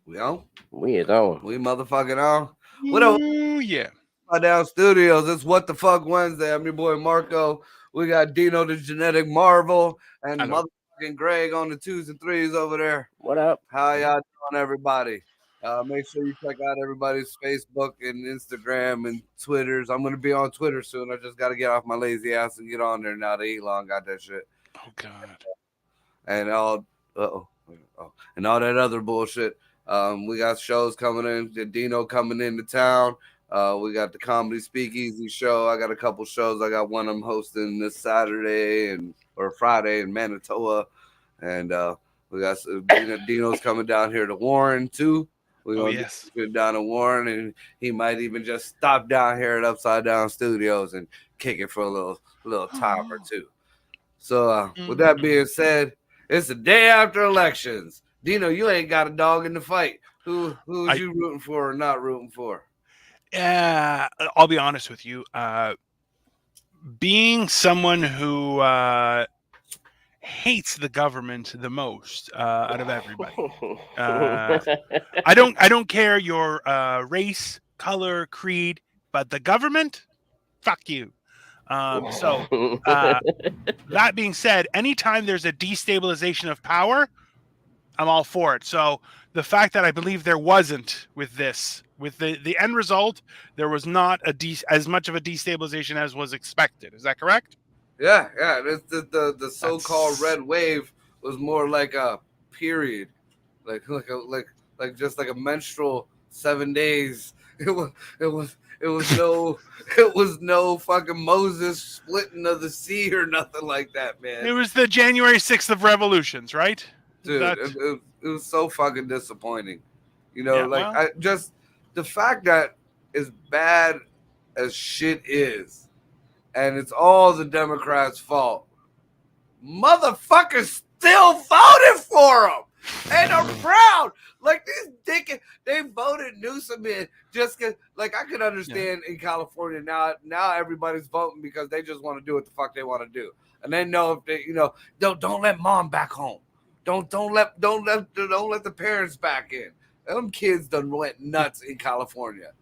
We on? We is on. We motherfucking on. What up, Ooh, yeah. down studios? It's What the Fuck Wednesday. I'm your boy Marco. We got Dino the Genetic Marvel and Hello. motherfucking Greg on the twos and threes over there. What up? How y'all doing, everybody? Make sure you check out everybody's Facebook and Instagram and Twitters. I'm gonna be on Twitter soon. I just gotta get off my lazy ass and get on there now. The Elon got that shit Oh God. and all. And all that other bullshit. We got shows coming in. The Dino coming into town. We got the Comedy Speakeasy show. I got a couple shows. I got one I'm hosting this Saturday or Friday in Manitoba, and we got Dino's coming down here to Warren too. We're Oh gonna yes. do down to Warren, and he might even just stop down here at Upside Down Studios and kick it for a little time or two. So with that being said, it's the day after elections. Dino, you ain't got a dog in the fight. Who's you rooting for or not rooting for? Yeah. I'll be honest with you. Being someone who hates the government the most out of everybody. I don't care your race, color, creed, but the government, fuck you. That being said, anytime there's a destabilization of power, I'm all for it. So the fact that I believe there wasn't with the end result, there was not as much of a destabilization as was expected. Is that correct? Yeah. The so-called red wave was more like a period, like just like a menstrual 7 days. It was no fucking Moses splitting of the sea or nothing like that, man. It was the January 6th of revolutions, right? Dude, it was so fucking disappointing. I just the fact that as bad as shit is, and it's all the Democrats' fault, motherfuckers still voted for him and are proud. Like these they voted Newsom in just cause. Like I could understand in California now everybody's voting because they just want to do what the fuck they want to do, and they know if they don't let mom back home. Don't let the parents back in. Them kids done went nuts in California.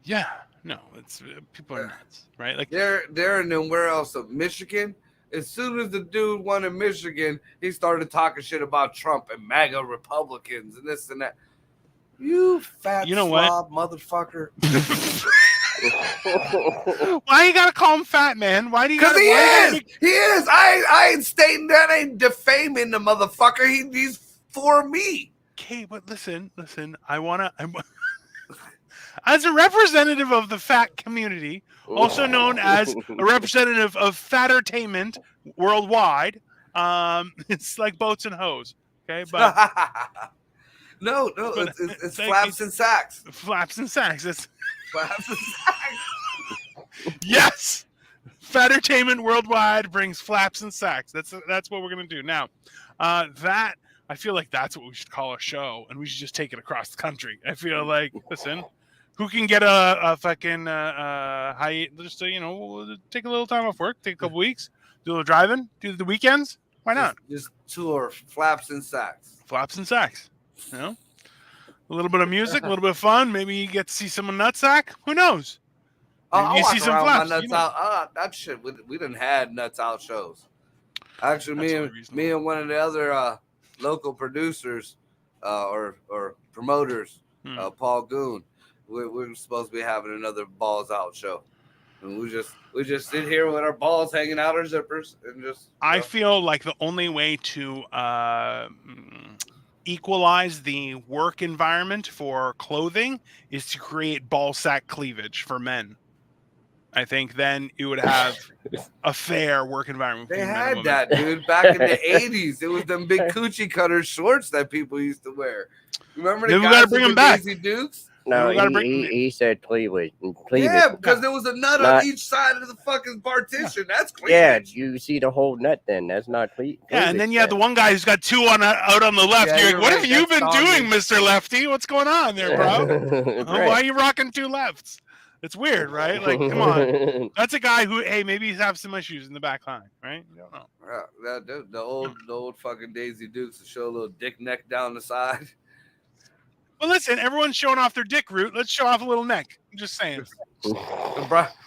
Yeah, no, it's people are nuts, right? Like there and then where else? Michigan. As soon as the dude won in Michigan, he started talking shit about Trump and MAGA Republicans and this and that. You fat slob motherfucker. Why you gotta call him fat, man? Why do you? Because he is. He is. I ain't stating that. I ain't defaming the motherfucker. He's for me. Okay, but listen. I'm as a representative of the fat community, also known as a representative of fattertainment worldwide. It's like boats and hoes. Okay, but no, it's flaps and sacks. Flaps and sacks. It's flaps and sacks. Yes, fattertainment worldwide brings flaps and sacks. That's what we're gonna do now. That I feel like that's what we should call a show, and we should just take it across the country. I feel like listen. Who can get a fucking high? Just take a little time off work, take a couple weeks, do a little driving, do the weekends. Why not? Just tour flaps and sacks. Flaps and sacks. A little bit of music, a little bit of fun. Maybe you get to see some nutsack. Who knows? Maybe you see some flaps. Nuts out. That shit. We done had nuts out shows. Actually, me and one of the other local producers or promoters, Paul Goon. We're supposed to be having another balls out show, and we just sit here with our balls hanging out our zippers and just. I feel like the only way to equalize the work environment for clothing is to create ball sack cleavage for men. I think then you would have a fair work environment. They had that, dude, back in the 80s. It was them big coochie cutter shorts that people used to wear. Remember the guys bring them back. Daisy Dukes? No, he said cleavage. Yeah, because there was a nut on each side of the fucking partition. Yeah. That's cleavage. Yeah, you see the whole nut then. That's not cleavage. Yeah, and then you have the one guy who's got two out on the left. Yeah, you're like, what have you been doing, Mr. Lefty? What's going on there, bro? Why are you rocking two lefts? It's weird, right? Like, come on. That's a guy who, hey, maybe he's having some issues in the back line, right? You don't know. Yeah, the old fucking Daisy Dukes to show a little dick neck down the side. listen, everyone's showing off their dick root. Let's show off a little neck. I'm just saying.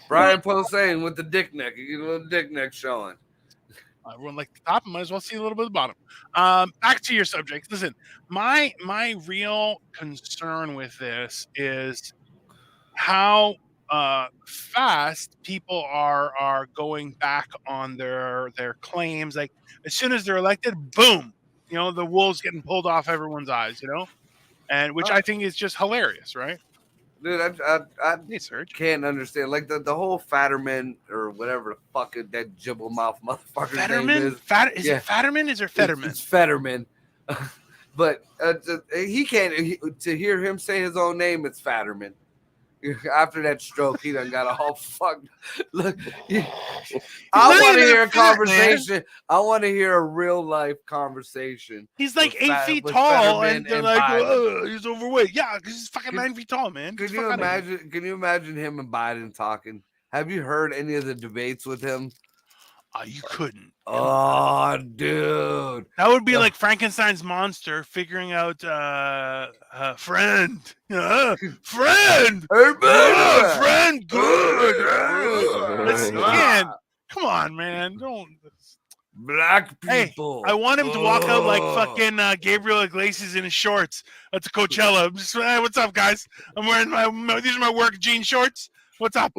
Brian Posehn with the dick neck. You get a little dick neck showing. Everyone like the top, might as well see a little bit of the bottom. Back to your subject. Listen, my real concern with this is how fast people are going back on their claims. Like as soon as they're elected, boom, the wool's getting pulled off everyone's eyes, and which I think is just hilarious, right? Dude, I Hey, Serge. can't understand. Like the whole Fatterman or whatever the fuck that jibble mouth motherfucker's name Fetterman? is. Is it Fatterman? Is there Fetterman? It's Fetterman. But he can't. To hear him say his own name, it's Fatterman. After that stroke, he done got all fucked. Look, I want to hear a conversation. Man. I want to hear a real life conversation. He's like 8 feet tall, and they're like, "Oh, he's overweight." Yeah, because he's fucking 9 feet tall, man. Can you imagine? Can you imagine him and Biden talking? Have you heard any of the debates with him? You couldn't. Oh, dude. That would be like Frankenstein's monster figuring out friend. Friend. Friend. Good. Again, come on, man. Don't. Black people. Hey, I want him to walk out like fucking Gabriel Iglesias in his shorts at the Coachella. I'm just, hey, what's up, guys? I'm wearing these are my work jean shorts. What's up?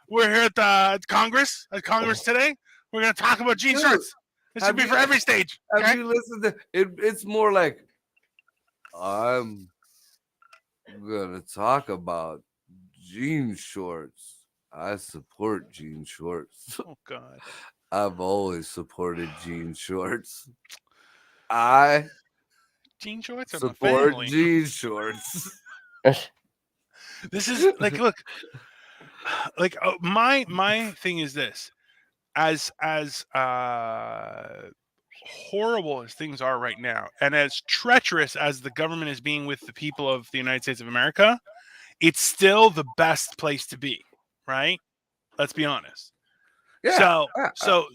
We're here at Congress. At Congress today. We're going to talk about jean shorts. This should be for every stage. Okay? Have you listened to it? It's more like, I'm going to talk about jean shorts. I support jean shorts. Oh, God. I've always supported jean shorts. Jean shorts are support my family. Jean shorts. This is like, look, like my thing is this. As horrible as things are right now, and as treacherous as the government is being with the people of the United States of America, it's still the best place to be, right? Let's be honest. Yeah. So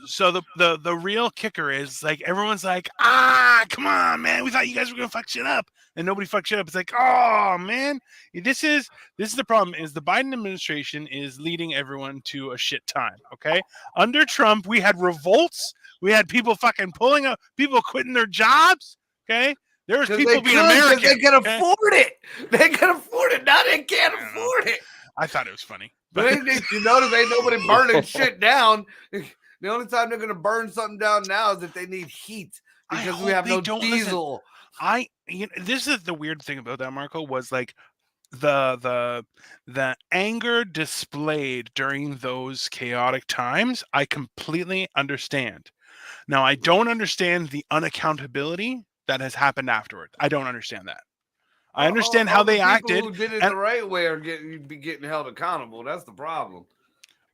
the real kicker is like everyone's like, come on, man, we thought you guys were gonna fuck shit up, and nobody fucked shit up. It's like, oh man, this is the problem. Is the Biden administration is leading everyone to a shit time. Okay, under Trump, we had revolts, we had people fucking pulling up, people quitting their jobs. Okay, there was people being American. They can afford it. They can afford it. Now they can't afford it. I thought it was funny. But you notice ain't nobody burning shit down. The only time they're going to burn something down now is if they need heat because we have no diesel. This is the weird thing about that, Marco, was like the anger displayed during those chaotic times. I completely understand. Now, I don't understand the unaccountability that has happened afterward. I don't understand that. I understand how they acted. Who did it the right way are getting held accountable. That's the problem.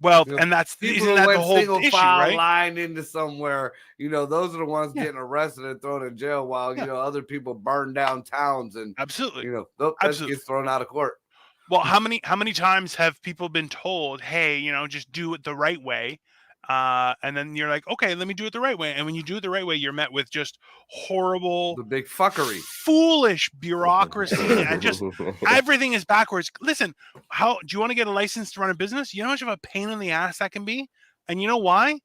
Well, and that's isn't that the whole issue, right? Line into somewhere, those are the ones getting arrested and thrown in jail while other people burn down towns and absolutely, that gets thrown out of court. Well, how many times have people been told, hey, just do it the right way? And then you're like, okay, let me do it the right way. And when you do it the right way, you're met with just horrible, the big fuckery, foolish bureaucracy, and just everything is backwards. Listen, how do you want to get a license to run a business? You know how much of a pain in the ass that can be? And you know why?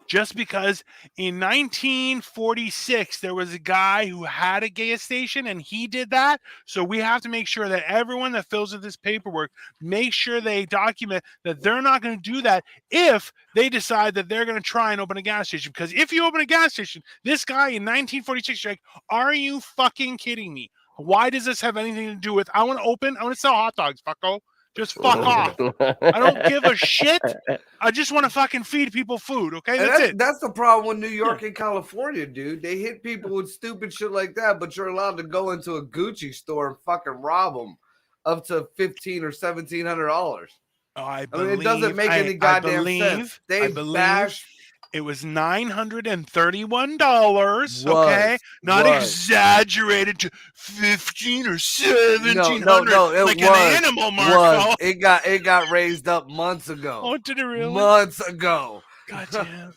Just because in 1946, there was a guy who had a gas station and he did that. So we have to make sure that everyone that fills in this paperwork, make sure they document that they're not going to do that if they decide that they're going to try and open a gas station. Because if you open a gas station, this guy in 1946, you're like, are you fucking kidding me? Why does this have anything to do with, I want to sell hot dogs, fucko. Just fuck off. I don't give a shit. I just want to fucking feed people food, okay? That's it. That's the problem with New York and California, dude. They hit people with stupid shit like that, but you're allowed to go into a Gucci store and fucking rob them up to $1,500 or $1,700. I mean, it doesn't make any goddamn sense. I believe it was $931. Okay, not exaggerated to 1,500 or 1,700. No, it like was, an animal, Marco. It got raised up months ago. Oh, did it really? Months ago. Goddamn.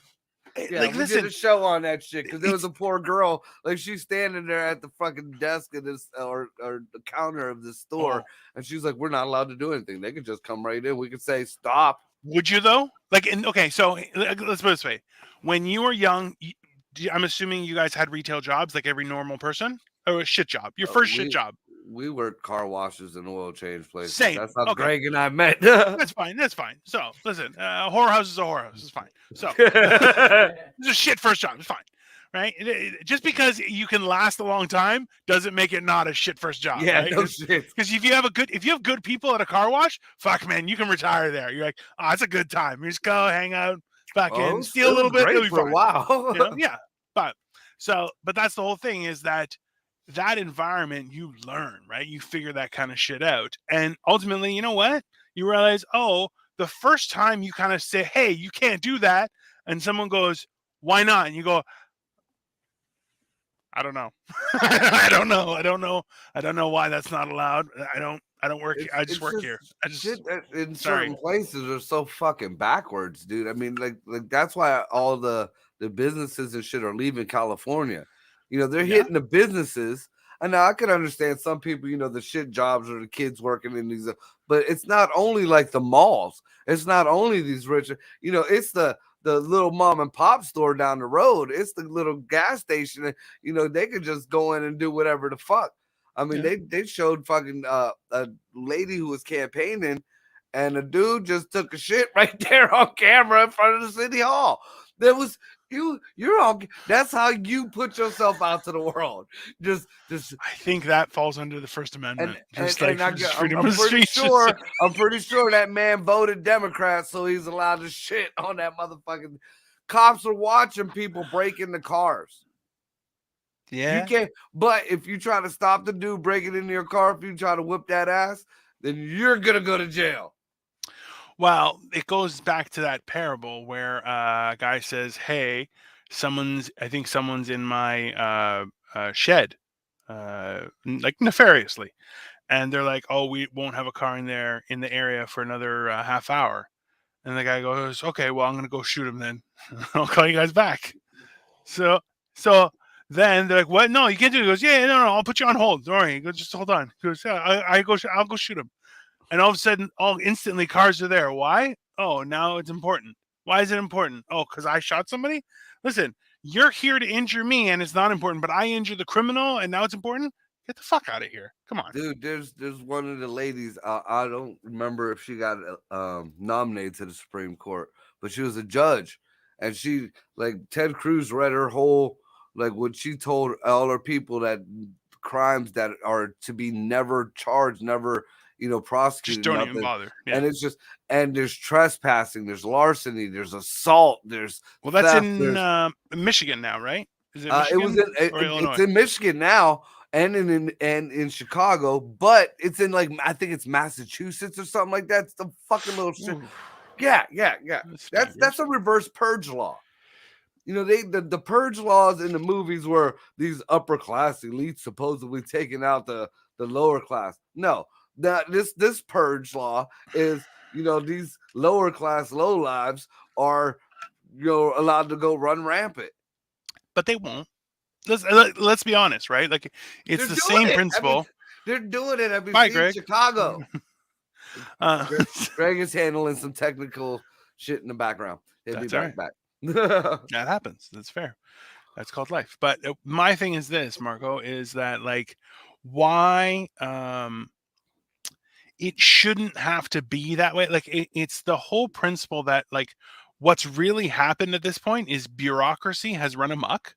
Yeah, Like, we listen, did a show on that shit because there was it's- a poor girl, like she's standing there at the fucking desk of this or the counter of this store, oh, and she's like, "We're not allowed to do anything. They could just come right in. We could say stop." would you though? Like, okay, so let's put it this way: when you were young, I'm assuming you guys had retail jobs like every normal person, or a shit job. Your first shit We job. worked car washes and oil change places. Same. That's how Okay. Greg and I met. That's fine. That's fine. So listen, whorehouse is a whorehouse. It's fine. So it's a shit first job. It's fine, right? Just because you can last a long time doesn't make it not a shit first job, Yeah, right? no shit. Because if you have good people at a car wash, fuck man, you can retire there. You're like, oh, it's a good time. You just go hang out, fucking steal a little bit. It'll Great be for a fine. while. You know? Yeah. But that's the whole thing is that environment you learn, right? You figure that kind of shit out. And ultimately, you know what? You realize, oh, the first time you kind of say, hey, you can't do that. And someone goes, why not? And you go, I don't know. I don't know. I don't know why that's not allowed. I don't work. I just work here. I just shit that in sorry. certain places are so fucking backwards, dude. I mean, like that's why all the businesses and shit are leaving California. You know, they're Yeah. hitting the businesses. And now I can understand some people, you know, the shit jobs or the kids working in these, but it's not only like the malls. It's not only these rich, you know, it's the little mom and pop store down the road. It's the little gas station. And, you know, they could just go in and do whatever the fuck. I mean, Yeah. they showed fucking a lady who was campaigning, and a dude just took a shit right there on camera in front of the city hall. There was you're all. That's how you put yourself out to the world. Just I think that falls under the First Amendment. and I'm of pretty speech. sure I'm pretty sure that man voted Democrat, so he's allowed to shit on that motherfucking. Cops are watching people break into cars. Yeah. You can't, but if you try to stop the dude breaking into your car, if you try to whip that ass, then you're gonna go to jail. Well, it goes back to that parable where a guy says, "Hey, I think someone's in my shed, like nefariously," and they're like, "Oh, we won't have a car in the area for another half hour." And the guy goes, "Okay, well, I'm gonna go shoot him then. I'll call you guys back." So, so then they're like, "What? No, you can't do it." He goes, "Yeah, no, I'll put you on hold. Don't worry." He goes, "Just hold on." He goes, "Yeah, I'll go shoot him." And all of a sudden, instantly cars are there. Why? Oh, now it's important. Why is it important? Oh, because I shot somebody? Listen, you're here to injure me and it's not important, but I injure the criminal and now it's important? Get the fuck out of here. Come on. Dude, there's one of the ladies. I don't remember if she got nominated to the Supreme Court, but she was a judge, and she like Ted Cruz read her whole like what she told all her people that crimes that are to be never charged, never Just prosecuted, don't even nothing. bother. Yeah. And it's just and there's trespassing, there's larceny, there's assault, there's Well, that's theft, in Michigan now, right? Is it it was Michigan or it's Illinois? in Michigan now and in Chicago, but it's in like I think it's Massachusetts or something like that. It's the fucking little shit. Ooh, Yeah. that's That's a reverse purge law. You know, the purge laws in the movies were these upper class elites supposedly taking out the lower class. No, this purge law is these lower class low lives are allowed to go run rampant. but they won't. Let's be honest, right? Like it's They're the doing same it. principle. They're doing it. I've been Bye, seeing Greg. Chicago. Uh, Greg is handling some technical shit in the background. He'll be That's all back. that happens. That's fair. That's called life. But my thing is this, Marco, is that like why it shouldn't have to be that way. Like it's the whole principle that like what's really happened at this point is bureaucracy has run amok,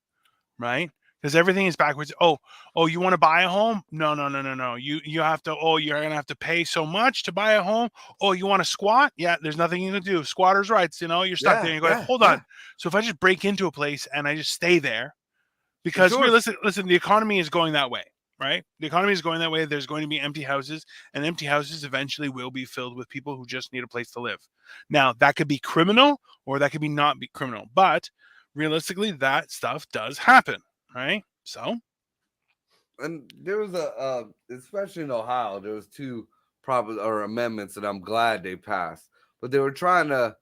right? Because everything is backwards. Oh, you want to buy a home? No. You have to. Oh, you're gonna have to pay so much to buy a home. Oh, you want to squat? Yeah, there's nothing you can do. Squatters' rights. You're stuck there. And you go, hold on. So if I just break into a place and I just stay there, because sure. listen, the economy is going that way, right? The economy is going that way. There's going to be empty houses, and empty houses eventually will be filled with people who just need a place to live. Now, that could be criminal, or that could be not be criminal, but realistically, that stuff does happen. Right. So, And there was especially in Ohio, there was two amendments, and I'm glad they passed. But they were trying to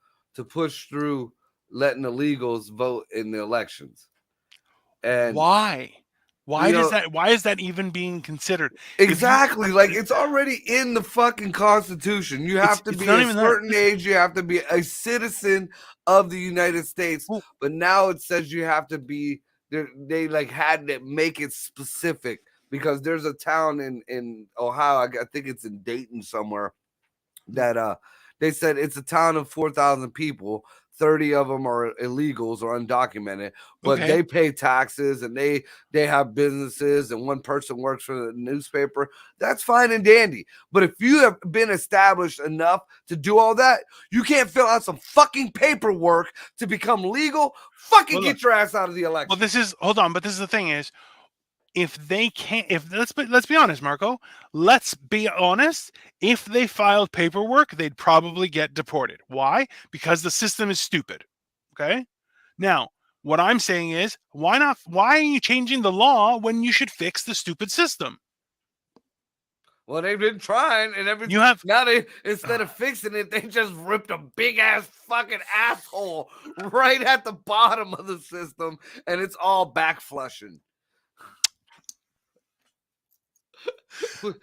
push through letting illegals vote in the elections. And why? Why you does know, that? Why is that even being considered? exactly, like it's already in the fucking Constitution. You have to It's be not a even that. certain age. You have to be a citizen of the United States. Well, But now it says you have to be. They like had to make it specific because there's a town in Ohio. I think it's in Dayton somewhere that they said it's a town of 4,000 people. 30 of them are illegals or undocumented, but okay. they pay taxes and they have businesses, and one person works for the newspaper. That's fine and dandy. But if you have been established enough to do all that, you can't fill out some fucking paperwork to become legal. Fucking Well, get your ass out of the election. Well, hold on, but this is the thing is, if they can't, if let's be honest, Marco, let's be honest. If they filed paperwork, they'd probably get deported. Why? Because the system is stupid. Okay. Now, what I'm saying is, why not? Why are you changing the law when you should fix the stupid system? Well, they've been trying, and You have now they, instead of fixing it, they just ripped a big ass fucking asshole right at the bottom of the system, and it's all back flushing.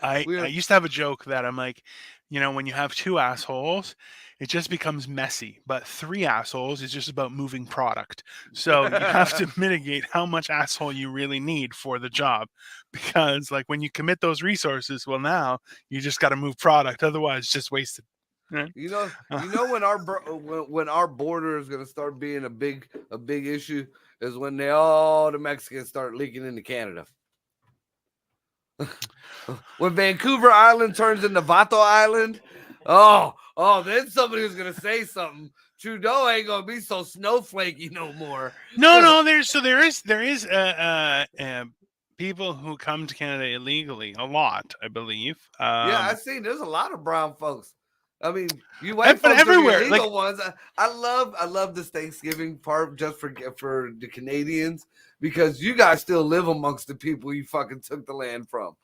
I used to have a joke that I'm like, when you have two assholes, it just becomes messy. But three assholes is just about moving product. So you have to mitigate how much asshole you really need for the job. Because like when you commit those resources, well, now you just got to move product. Otherwise, it's just wasted. Right? You know when our border is gonna start being a big issue is when all the Mexicans start leaking into Canada. When Vancouver Island turns into Vato Island, then somebody's gonna say something. Trudeau ain't gonna be so snowflakey no more. No, there is people who come to Canada illegally, a lot, I believe. Yeah, I see. There's a lot of brown folks. I mean, you white but folks everywhere, are the illegal ones. I love this Thanksgiving part just for the Canadians, because you guys still live amongst the people you fucking took the land from.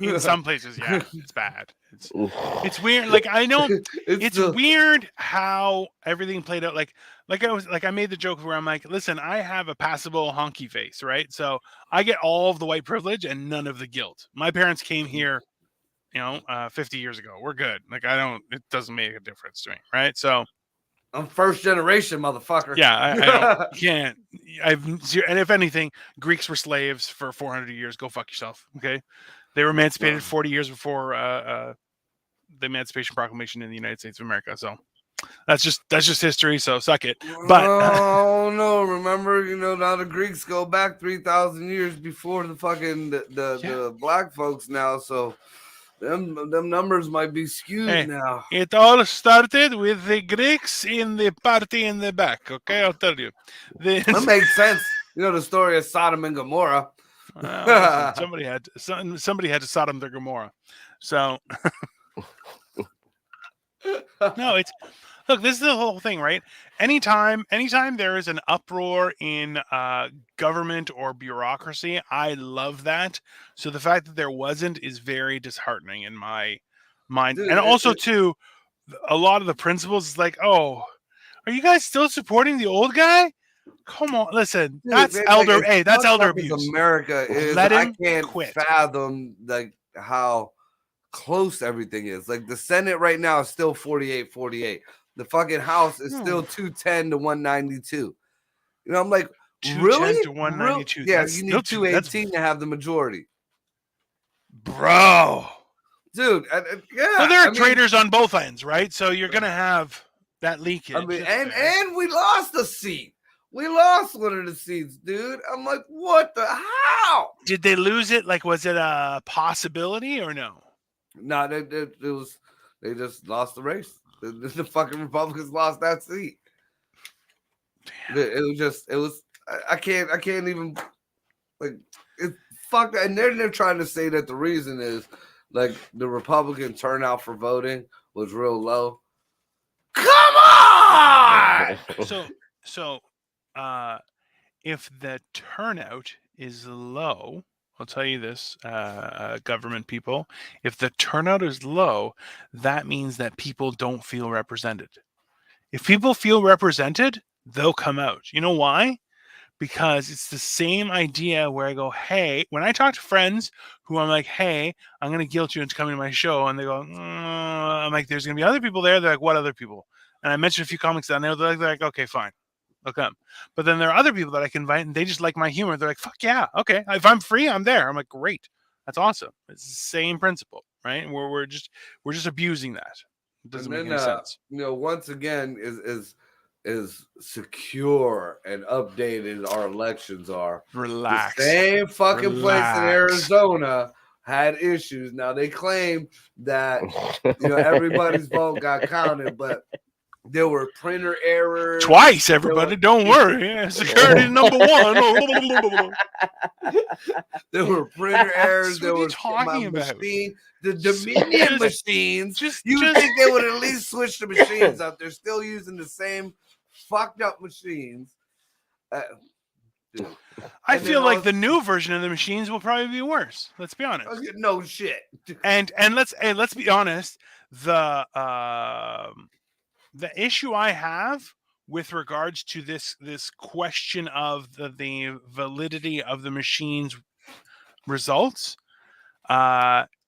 In some places, yeah, it's bad. It's weird. Like I know it's weird how everything played out. Like I made the joke where I'm like, listen, I have a passable honky face, right? So I get all of the white privilege and none of the guilt. My parents came here, 50 years ago. We're good. Like it doesn't make a difference to me, right? So I'm first generation, motherfucker. Yeah, I can't. And if anything, Greeks were slaves for 400 years. Go fuck yourself. Okay, they were emancipated 40 years before the Emancipation Proclamation in the United States of America. So that's just history. So suck it. But no, remember, now the Greeks go back 3,000 years before the fucking the black folks now. So them numbers might be skewed now. It all started with the Greeks in the party in the back. Okay, I'll tell you. That makes sense. The story of Sodom and Gomorrah. Listen, somebody had to Sodom their Gomorrah. So no, look, this is the whole thing, right? Anytime there is an uproar in government or bureaucracy, I love that. So the fact that there wasn't is very disheartening in my mind. Dude, and also, too, a lot of the principles is like, oh, are you guys still supporting the old guy? Come on, listen, dude, that's elder. Hey, that's elder abuse. America is. I can't fathom like how close everything is. Like the Senate right now is still 48-48. The fucking House is still 210 to 192. I'm like, 210 really? to 192. Yeah, you need 218 to have the majority, bro. Dude, yeah. Well, there are traitors on both ends, right? So you're gonna have that leakage. I mean, and we lost a seat. We lost one of the seats, dude. I'm like, what the how? Did they lose it? Like, was it a possibility or no? No, they just lost the race. The fucking Republicans lost that seat. Damn. It was. I can't even like it. Fuck, and they're trying to say that the reason is like the Republican turnout for voting was real low. Come on. So, if the turnout is low, I'll tell you this, government people, if the turnout is low, that means that people don't feel represented. If people feel represented, they'll come out. You know why? Because it's the same idea where I go, hey, when I talk to friends who I'm like, hey, I'm going to guilt you into coming to my show. And they go, I'm like, there's going to be other people there. They're like, what other people? And I mentioned a few comics down there. They're like, okay, fine. They'll come. But then there are other people that I can invite and they just like my humor. They're like, fuck yeah. Okay. If I'm free, I'm there. I'm like, great. That's awesome. It's the same principle, right? We're just abusing that. It doesn't make any sense. Once again, is secure and updated our elections are. Relax. The same fucking place in Arizona had issues. Now they claim that everybody's vote got counted, but there were printer errors. Twice, everybody. Don't worry. Security number one. There were printer errors. What are you talking about? The Dominion machines. You think they would at least switch the machines up? They're still using the same fucked up machines. I feel like the new version of the machines will probably be worse. Let's be honest. No shit. And let's be honest. The issue I have with regards to this question of the validity of the machine's results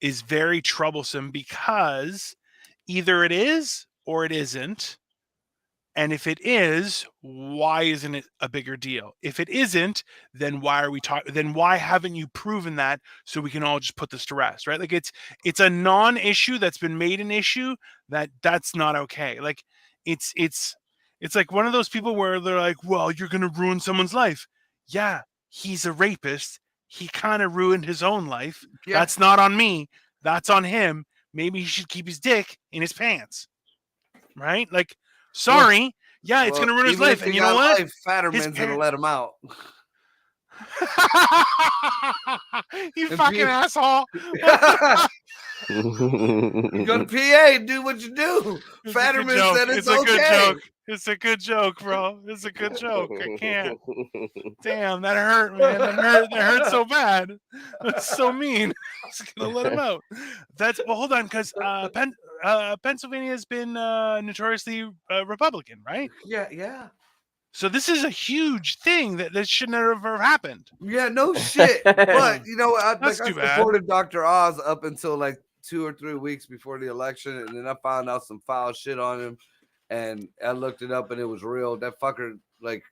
is very troublesome, because either it is or it isn't. And if it is, why isn't it a bigger deal? If it isn't, then why are we talking? Then why haven't you proven that so we can all just put this to rest, right? Like it's a non-issue that's been made an issue that's not okay. Like it's like one of those people where they're like, well, you're going to ruin someone's life. Yeah, he's a rapist. He kind of ruined his own life. Yeah. That's not on me. That's on him. Maybe he should keep his dick in his pants, right? Like, sorry. Yeah, it's going to ruin his life. And you know what? Fatterman's going to let him out. You fucking asshole. You go to PA, do what you do. Fatterman said it's okay. A good joke. It's a good joke, bro. It's a good joke. I can't. Damn, that hurt, man. That hurt so bad. That's so mean. I was gonna let him out. Hold on, because Pennsylvania has been notoriously Republican, right? Yeah. So this is a huge thing that should never have happened. Yeah, no shit. But I supported Dr. Oz up until like 2 or 3 weeks before the election, and then I found out some foul shit on him, and I looked it up, and it was real. That fucker, like,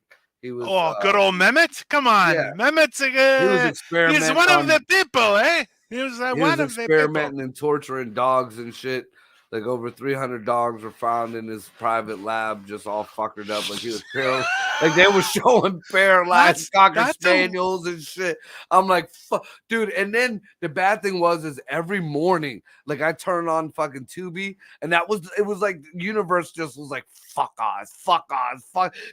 he was. Oh, good old Mehmet! Come on, yeah. Mehmet's he was experimenting. He's one of the people, eh? He was one of the experimenting and torturing dogs and shit. Like over 300 dogs were found in his private lab, just all fuckered up. Like he was paralyzed. Like they were showing paralyzed cocker spaniels and shit. I'm like, fuck, dude. And then the bad thing is every morning, like I turn on fucking Tubi, and it was like the universe just was like, fuck Oz.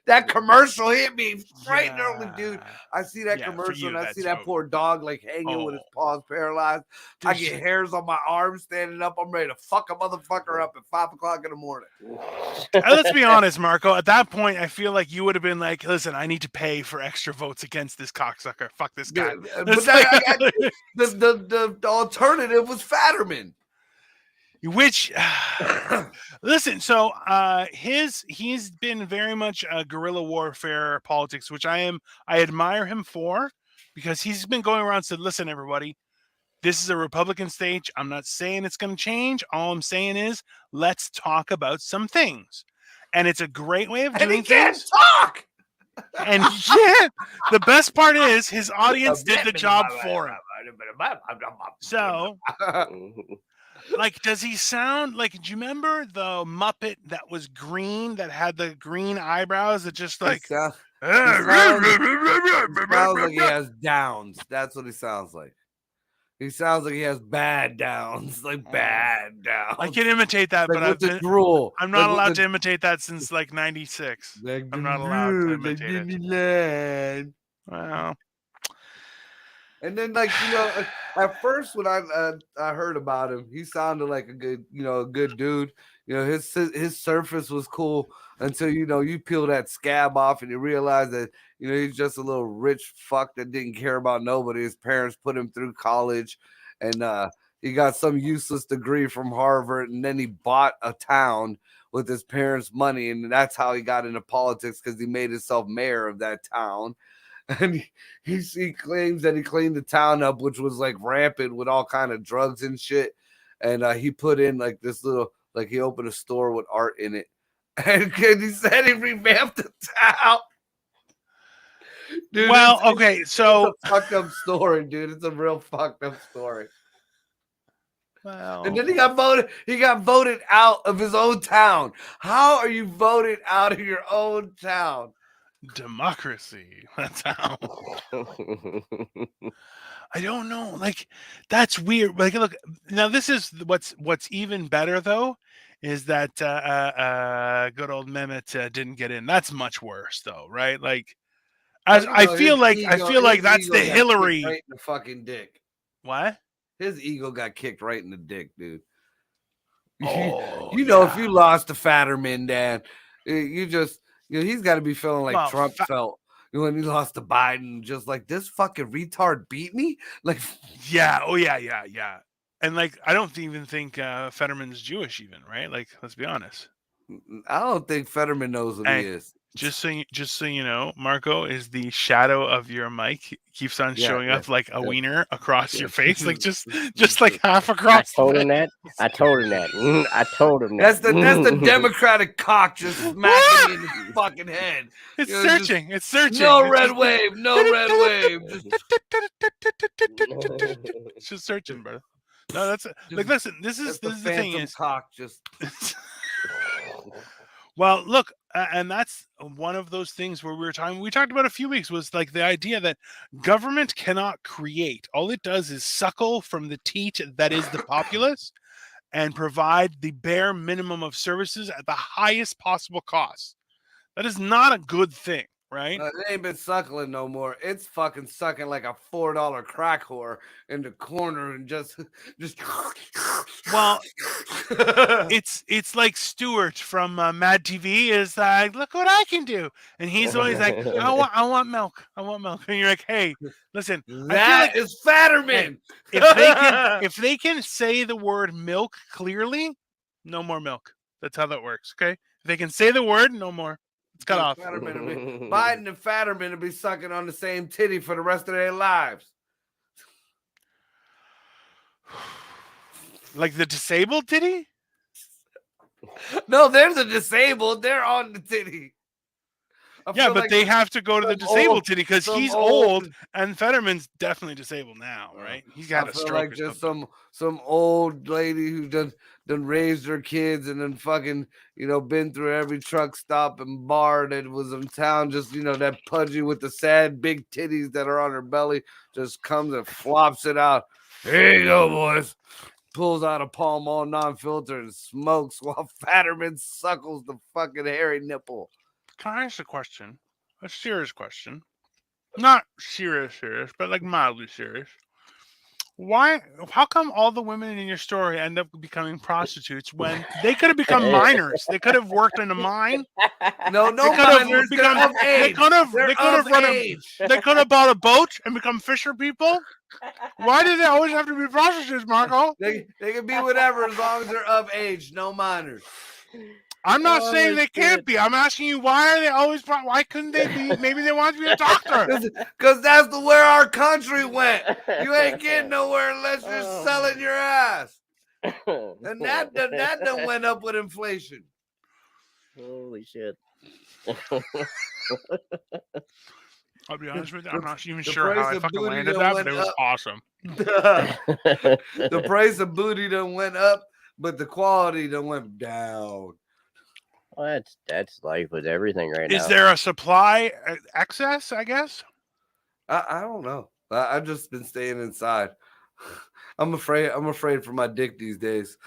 That commercial hit me right early, dude. I see that commercial and I see that poor dog like hanging with his paws paralyzed. Dude, I get hairs on my arms standing up. I'm ready to fuck a motherfucker up at 5 o'clock in the morning. Let's be honest, Marco. At that point, I feel like you would have been like, listen, I need to pay for extra votes against this cocksucker. Fuck this guy. Yeah, but the alternative was Fatterman. Which, listen, so he's been very much a guerrilla warfare politics, which I admire him for, because he's been going around and said, listen, everybody, this is a Republican stage. I'm not saying it's going to change. All I'm saying is let's talk about some things. And it's a great way of doing things. And he can't talk! And yeah, the best part is his audience did the job for him. So... like, does he sound like? Do you remember the Muppet that was green, that had the green eyebrows that just like? He sounds like he has downs. That's what he sounds like. He sounds like he has bad downs, like bad downs. I can imitate that, like but I'm not allowed to imitate that since like '96. I'm not allowed to imitate it. Wow. And then, like, at first when I heard about him, he sounded like a good dude. His surface was cool until you peel that scab off and you realize that he's just a little rich fuck that didn't care about nobody. His parents put him through college, and he got some useless degree from Harvard, and then he bought a town with his parents' money, and that's how he got into politics because he made himself mayor of that town. And he claims that he cleaned the town up, which was like rampant with all kind of drugs and shit. And he put in like this little, like he opened a store with art in it, and he said he revamped the town. Dude, well, okay, so it's a fucked up story, dude. It's a real fucked up story. Well, And then he got voted out of his own town. How are you voted out of your own town? democracy. That's how. I don't know. Like, that's weird. Like, look, now this is what's even better though, is that good old Mehmet didn't get in. That's much worse though, right? Like, as I feel like that's the Hillary. Right in the fucking dick. What? His ego got kicked right in the dick, dude. Oh, you know, if you lost to Fetterman, Dan, you just, he's got to be feeling like Trump felt when he lost to Biden, just like, this fucking retard beat me. Like, yeah, oh yeah. And like, I don't even think Fetterman's Jewish, even, right? Like, let's be honest. I don't think Fetterman knows what he is. Just so you know, Marco is the shadow of your mic. He keeps on showing up like a wiener across your face, like just like half across. I told him that. I told him that. That's the Democratic cock just smacking me in the fucking head. It's searching. It's searching. No red wave. No red wave. It's just searching, brother. No, that's like, listen. This is the thing is cock just. Well, look, and that's one of those things where we talked about a few weeks, was like the idea that government cannot create. All it does is suckle from the teat that is the populace and provide the bare minimum of services at the highest possible cost. That is not a good thing, right? It ain't been suckling no more. It's fucking sucking like a $4 crack whore in the corner and just. Well, it's like Stuart from Mad TV is like, look what I can do, and he's always like, I want milk, and you're like, hey, listen, that is Fetterman. If they can say the word milk clearly, no more milk. That's how that works. Okay, if they can say the word, no more. It's cut off. Biden and Fetterman will be sucking on the same titty for the rest of their lives. Like the disabled titty? No, there's a disabled. They're on the titty. Yeah, but they have to go to the disabled titty because he's old and Fetterman's definitely disabled now, right? He's got a stroke. Like just some old lady who done raised her kids and then fucking, been through every truck stop and bar that was in town. Just, that pudgy with the sad big titties that are on her belly just comes and flops it out. Here you go, boys. Pulls out a Pall Mall non-filter and smokes while Fetterman suckles the fucking hairy nipple. Can I ask a question? A serious question. Not serious, but like mildly serious. How come all the women in your story end up becoming prostitutes when they could have become minors? They could have worked in a mine. No minors. They could have bought a boat and become fisher people. Why do they always have to be prostitutes, Marco? They can be whatever as long as they're of age. No minors. I'm not saying they can't be. I'm asking you, why couldn't they be? Maybe they want to be a doctor. Because that's where our country went. You ain't getting nowhere unless you're selling your ass. And that done went up with inflation. Holy shit. I'll be honest with you, I'm not even sure how I fucking landed that, but it was awesome. The price of booty done went up, but the quality done went down. Well, that's life with everything right now. Is there a supply excess, I guess? I don't know. I've just been staying inside. I'm afraid for my dick these days.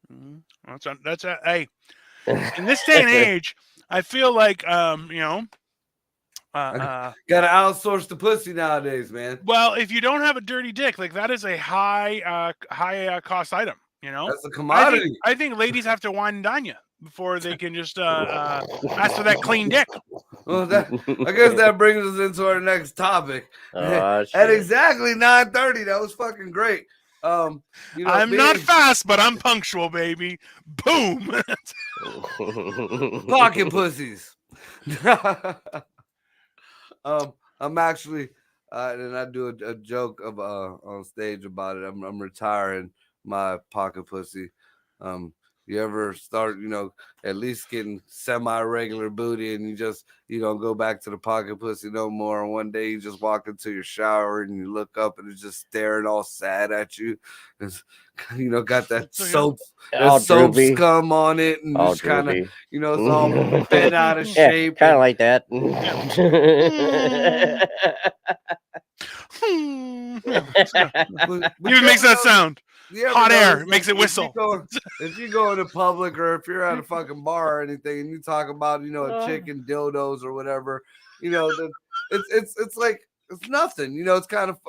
Hey, in this day and age, I feel like gotta outsource the pussy nowadays, man. Well, if you don't have a dirty dick, like that is a high cost item. That's a commodity. I think ladies have to wine and dine you before they can just ask for that clean dick. Well, I guess that brings us into our next topic. At exactly 9:30, that was fucking great. I'm not fast, but I'm punctual, baby. Boom. Pocket pussies. I'm actually, and I do a joke of on stage about it. I'm retiring my pocket pussy. You ever start, at least getting semi-regular booty, and you don't go back to the pocket pussy no more. And one day you just walk into your shower and you look up and it's just staring all sad at you. It's, got that soap scum on it, and all just kind of, droopy. it's all bent out of shape. Kind of like that. Even makes that sound. Hot air makes it whistle. If you go into public or if you're at a fucking bar or anything and you talk about, a chicken dildos or whatever, it's like, it's nothing. It's kind of,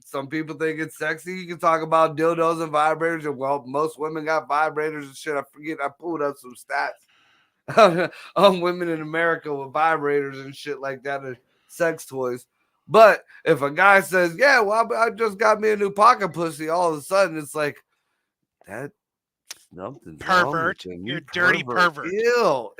some people think it's sexy. You can talk about dildos and vibrators, and well, most women got vibrators and shit. I forget, I pulled up some stats on women in America with vibrators and shit like that, and sex toys. But if a guy says, yeah, well, I just got me a new pocket pussy, all of a sudden it's like, that something's pervert. Wrong with You're dirty pervert. Ew.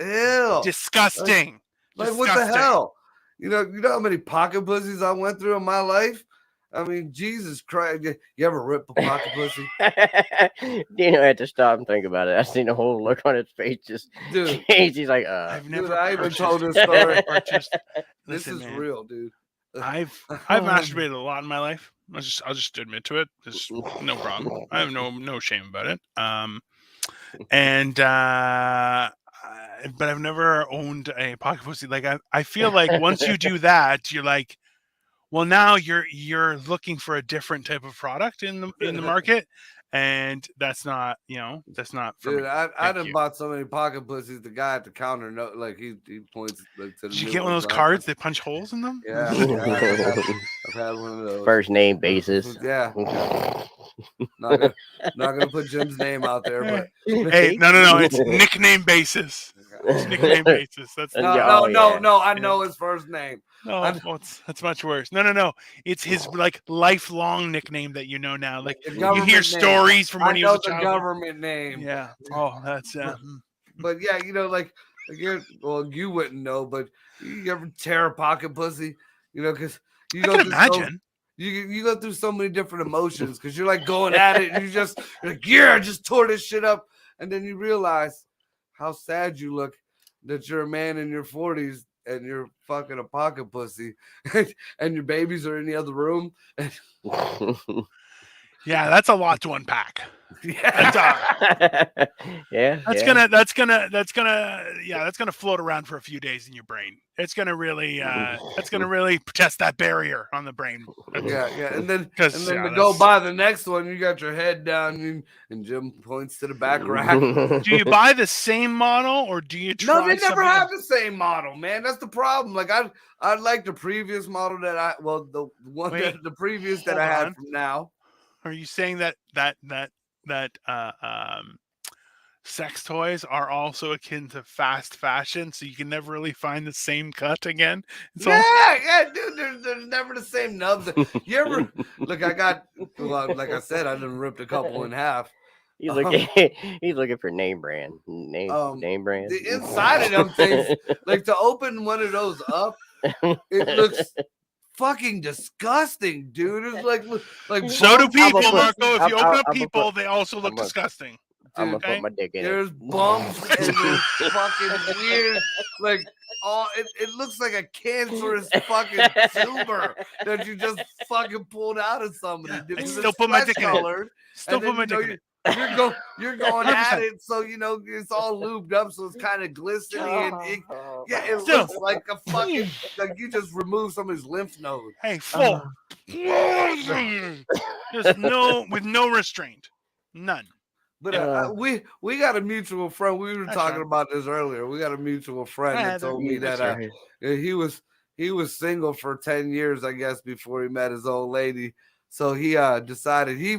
Disgusting. Like what the hell? You know how many pocket pussies I went through in my life? I mean, Jesus Christ. You ever rip a pocket pussy? Dino had to stop and think about it. I seen the whole look on his face just change. He's like, I've never I even told this story. This is man. real, dude. I've masturbated a lot in my life. I'll just admit to it. There's no problem. I have no shame about it. But I've never owned a pocket pussy. Like I feel like once you do that, you're like, well, now you're looking for a different type of product in the market, and that's not for Dude, me. I done bought so many pocket pussies. The guy at the counter, he points like to the. Did you get one of those cards? They punch holes in them. Yeah, I've had one of those. First name basis. Yeah. Not gonna put Jim's name out there, but hey, no, it's nickname basis. It's nickname basis. That's no. I know his first name. No, that's much worse. No. It's his like lifelong nickname that you know now. Like you hear stories from when he was a child. I know the government name. Yeah. Oh, that's. But yeah, you wouldn't know, but you ever tear a pocket pussy? Because you can imagine. You go through so many different emotions because you're like going at it and you're like, yeah, I just tore this shit up, and then you realize how sad you look that you're a man in your 40s. And you're fucking a pocket pussy, and your babies are in the other room. Yeah, that's a lot to unpack. Yeah. That's gonna float around for a few days in your brain. It's gonna really test that barrier on the brain. Yeah, and then to go by the next one, you got your head down, and Jim points to the back rack. Do you buy the same model, or do you try? No, they never have the same model, man. That's the problem. Like I like the previous model the previous that I had from now. Are you saying that sex toys are also akin to fast fashion, so you can never really find the same cut again? Yeah, dude. There's never the same nubs. You ever look? Like I said, I done ripped a couple in half. He's looking for name brand. Name brand. The inside of them things, like to open one of those up, it looks fucking disgusting, dude. It's like so do people, Marco. If you open up people, they also look disgusting. I'm gonna put my dick in There's bumps and there's fucking weird, like it looks like a cancerous fucking tumor that you just fucking pulled out of somebody. I still put my dick in it. Still put my dick in it. You're going at it, so it's all lubed up, so it's kind of glistening. And it looks like a fucking like you just removed somebody's lymph node. Hey, full, just with no restraint, none. But we got a mutual friend. We were talking about this earlier. We got a mutual friend that told me that he was single for 10 years, I guess, before he met his old lady. So he decided he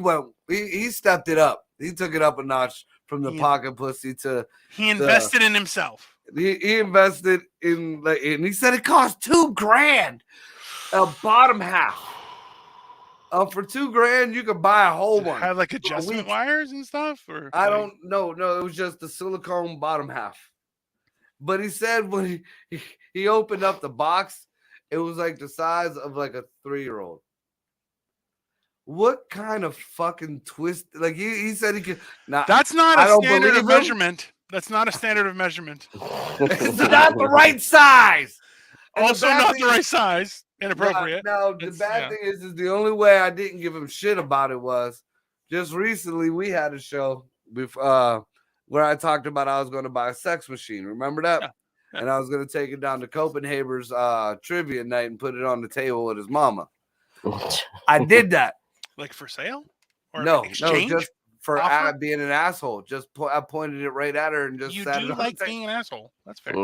stepped it up. He took it up a notch from the pocket pussy to he invested in himself. He invested in and he said it cost $2,000 a bottom half. For $2,000, you could buy a whole Does it one. have like for a adjustment week. wires and stuff, or I don't know. No, it was just the silicone bottom half. But he said when he opened up the box, it was like the size of like a 3-year-old. What kind of fucking twist? Like he said he could. Nah, That's not I a don't standard of believe him. measurement. That's not a standard of measurement. It's not the right size. And Also, bad not thing the is- right size. Inappropriate. No, the bad thing is the only way I didn't give him shit about it was just recently we had a show before, where I talked about I was going to buy a sex machine. Remember that? Yeah. And I was going to take it down to Copenhagen's trivia night and put it on the table with his mama. I did that. Like for sale? Or No, exchange? just for Offer? being an asshole. Just I pointed it right at her and just You sat do it on like the table. being an asshole. That's fair.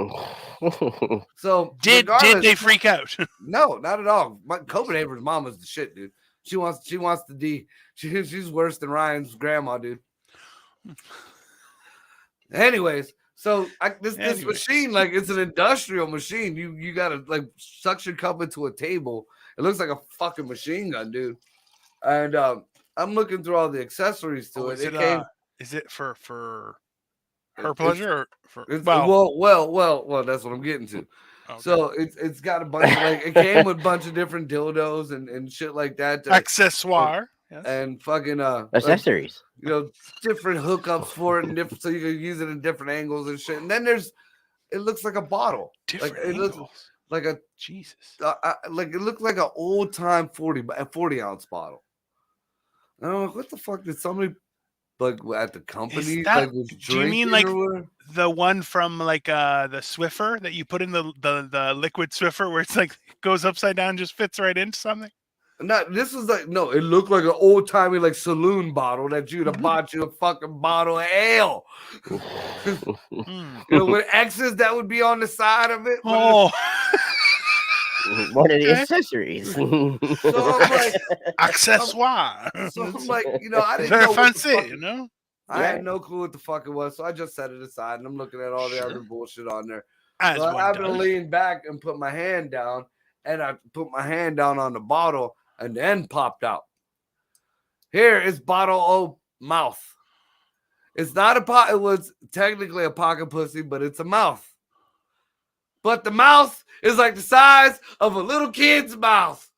So Did they freak out? No, not at all. Copenhagen's mama's the shit, dude. She's worse than Ryan's grandma, dude. Anyways, so this machine, like it's an industrial machine. You gotta like suction cup it to a table. It looks like a fucking machine gun, dude. And I'm looking through all the accessories to it. Is it for her pleasure or for well, that's what I'm getting to. Okay. So it's got a bunch of like it came with a bunch of different dildos and shit like that. Accessoire. Yes. And fucking accessories. Different hookups for it and different so you can use it in different angles and shit. And then it looks like a bottle. Different It looks angles. like a Jesus. like it looked like an old time 40 ounce bottle. And I'm like, what the fuck did somebody like at the company like was drinking? Do you mean like the one from like the Swiffer that you put in the liquid Swiffer where it's like goes upside down and just fits right into something? This was like it looked like an old timey like saloon bottle that you'd have bought you a fucking bottle of ale. With X's that would be on the side of it. Oh. One of the accessories. So I'm like, accessoire. So I'm like, I didn't very know fancy, I had no clue what the fuck it was, so I just set it aside and I'm looking at all the other bullshit on there. So I happened to lean back and put my hand down, and I put my hand down on the bottle, and the end popped out. Here is bottle O mouth. It's not a pot. It was technically a pocket pussy, but it's a mouth. But the mouth is like the size of a little kid's mouth.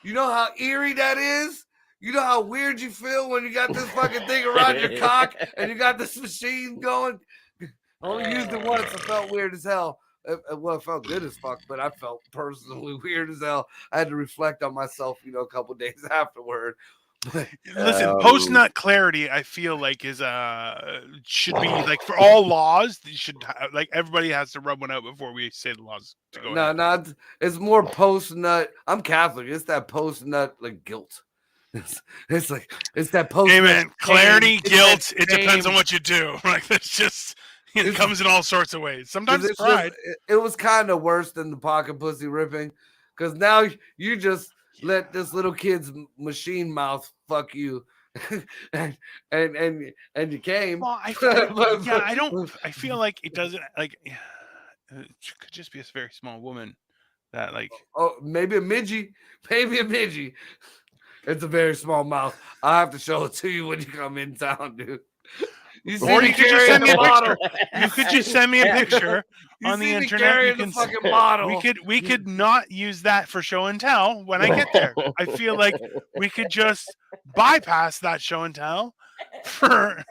You know how eerie that is? You know how weird you feel when you got this fucking thing around your cock and you got this machine going? I only used it once. I felt weird as hell. Well, it felt good as fuck, but I felt personally weird as hell. I had to reflect on myself, a couple days afterward. Listen, post nut clarity, I feel like is should be like for all laws. Should like everybody has to rub one out before we say the laws. To go no, it's more post nut. I'm Catholic. It's that post nut like guilt. It's like it's that post. Amen. Clarity, guilt. It depends on what you do. Like that's just. It comes in all sorts of ways. Sometimes it's pride. It was kind of worse than the pocket pussy ripping, because now you just let this little kid's machine mouth fuck you, and you came. Well, I feel like it doesn't like. It could just be a very small woman that like. Oh, maybe a midgie. It's a very small mouth. I'll have to show it to you when you come in town, dude. Or you could just send me a picture. You could just send me a picture on the internet. You can fucking bottle. We could not use that for show and tell when I get there. I feel like we could just bypass that show and tell for